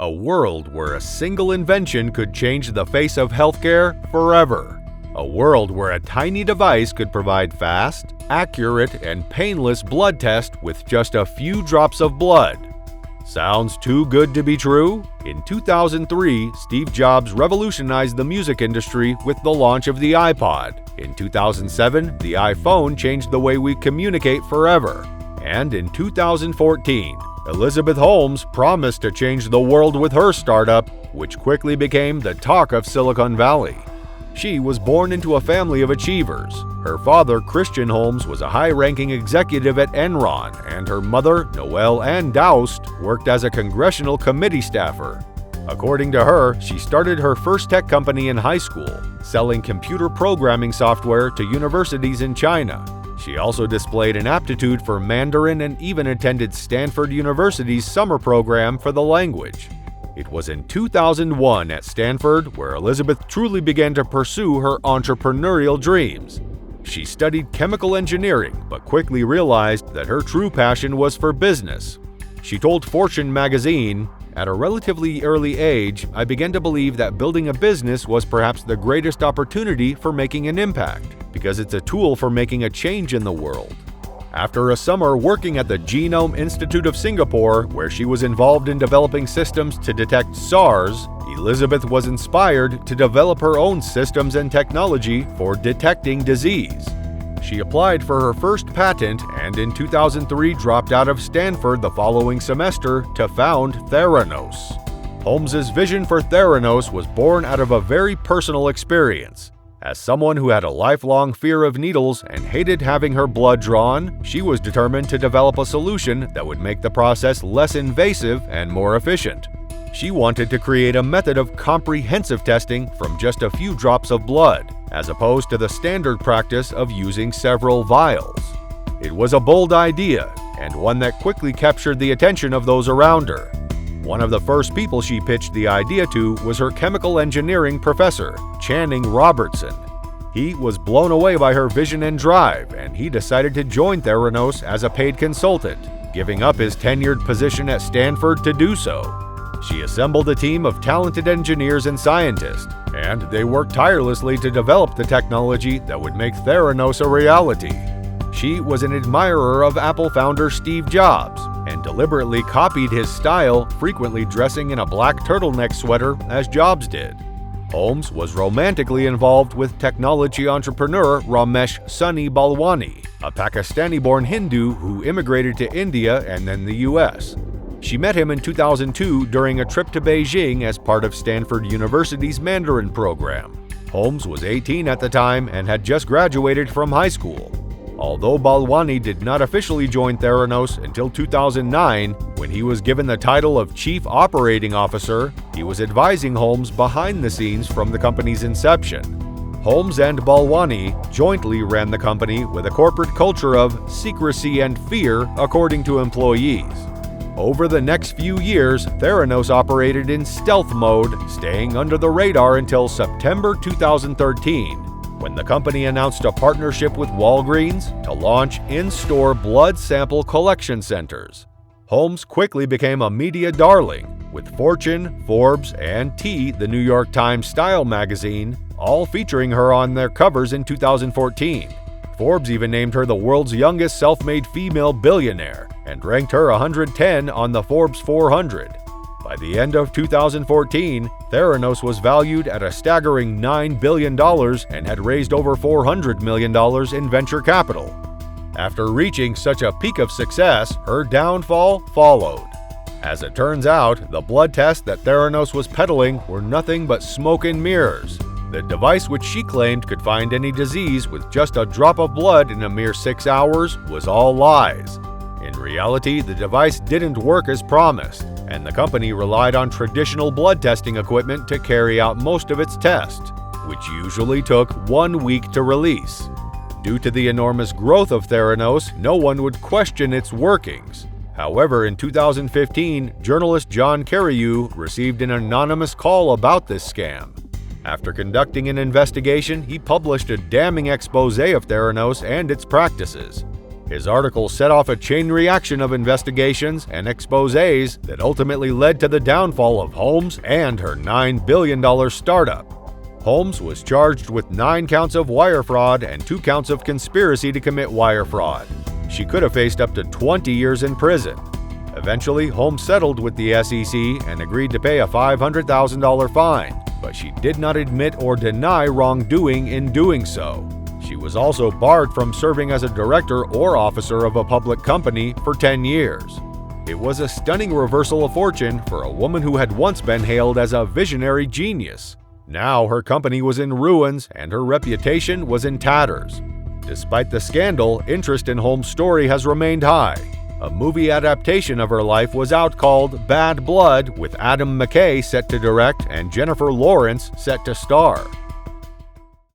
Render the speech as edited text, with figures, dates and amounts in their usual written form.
A world where a single invention could change the face of healthcare forever. A world where a tiny device could provide fast, accurate, and painless blood tests with just a few drops of blood. Sounds too good to be true? In 2003, Steve Jobs revolutionized the music industry with the launch of the iPod. In 2007, the iPhone changed the way we communicate forever. And in 2014, Elizabeth Holmes promised to change the world with her startup, which quickly became the talk of Silicon Valley. She was born into a family of achievers. Her father, Christian Holmes, was a high-ranking executive at Enron, and her mother, Noelle Ann Doust, worked as a congressional committee staffer. According to her, she started her first tech company in high school, selling computer programming software to universities in China. She also displayed an aptitude for Mandarin and even attended Stanford University's summer program for the language. It was in 2001 at Stanford where Elizabeth truly began to pursue her entrepreneurial dreams. She studied chemical engineering, but quickly realized that her true passion was for business. She told Fortune magazine, "At a relatively early age, I began to believe that building a business was perhaps the greatest opportunity for making an impact, because it's a tool for making a change in the world." After a summer working at the Genome Institute of Singapore, where she was involved in developing systems to detect SARS, Elizabeth was inspired to develop her own systems and technology for detecting disease. She applied for her first patent and in 2003 dropped out of Stanford the following semester to found Theranos. Holmes's vision for Theranos was born out of a very personal experience. As someone who had a lifelong fear of needles and hated having her blood drawn, she was determined to develop a solution that would make the process less invasive and more efficient. She wanted to create a method of comprehensive testing from just a few drops of blood, as opposed to the standard practice of using several vials. It was a bold idea, and one that quickly captured the attention of those around her. One of the first people she pitched the idea to was her chemical engineering professor, Channing Robertson. He was blown away by her vision and drive, and he decided to join Theranos as a paid consultant, giving up his tenured position at Stanford to do so. She assembled a team of talented engineers and scientists, and they worked tirelessly to develop the technology that would make Theranos a reality. She was an admirer of Apple founder Steve Jobs, and deliberately copied his style, frequently dressing in a black turtleneck sweater as Jobs did. Holmes was romantically involved with technology entrepreneur Ramesh Sunny Balwani, a Pakistani-born Hindu who immigrated to India and then the US. She met him in 2002 during a trip to Beijing as part of Stanford University's Mandarin program. Holmes was 18 at the time and had just graduated from high school. Although Balwani did not officially join Theranos until 2009, when he was given the title of Chief Operating Officer, he was advising Holmes behind the scenes from the company's inception. Holmes and Balwani jointly ran the company with a corporate culture of secrecy and fear, according to employees. Over the next few years, Theranos operated in stealth mode, staying under the radar until September 2013. When the company announced a partnership with Walgreens to launch in-store blood sample collection centers. Holmes quickly became a media darling, with Fortune, Forbes, and T, the New York Times style magazine, all featuring her on their covers in 2014. Forbes even named her the world's youngest self-made female billionaire and ranked her 110 on the Forbes 400. By the end of 2014, Theranos was valued at a staggering $9 billion and had raised over $400 million in venture capital. After reaching such a peak of success, her downfall followed. As it turns out, the blood tests that Theranos was peddling were nothing but smoke and mirrors. The device which she claimed could find any disease with just a drop of blood in a mere 6 hours was all lies. In reality, the device didn't work as promised, and the company relied on traditional blood testing equipment to carry out most of its tests, which usually took 1 week to release. Due to the enormous growth of Theranos, no one would question its workings. However, in 2015, journalist John Carreyrou received an anonymous call about this scam. After conducting an investigation, he published a damning expose of Theranos and its practices. His article set off a chain reaction of investigations and exposés that ultimately led to the downfall of Holmes and her $9 billion startup. Holmes was charged with 9 counts of wire fraud and 2 counts of conspiracy to commit wire fraud. She could have faced up to 20 years in prison. Eventually, Holmes settled with the SEC and agreed to pay a $500,000 fine, but she did not admit or deny wrongdoing in doing so. She was also barred from serving as a director or officer of a public company for 10 years. It was a stunning reversal of fortune for a woman who had once been hailed as a visionary genius. Now her company was in ruins and her reputation was in tatters. Despite the scandal, interest in Holmes' story has remained high. A movie adaptation of her life was out called Bad Blood, with Adam McKay set to direct and Jennifer Lawrence set to star.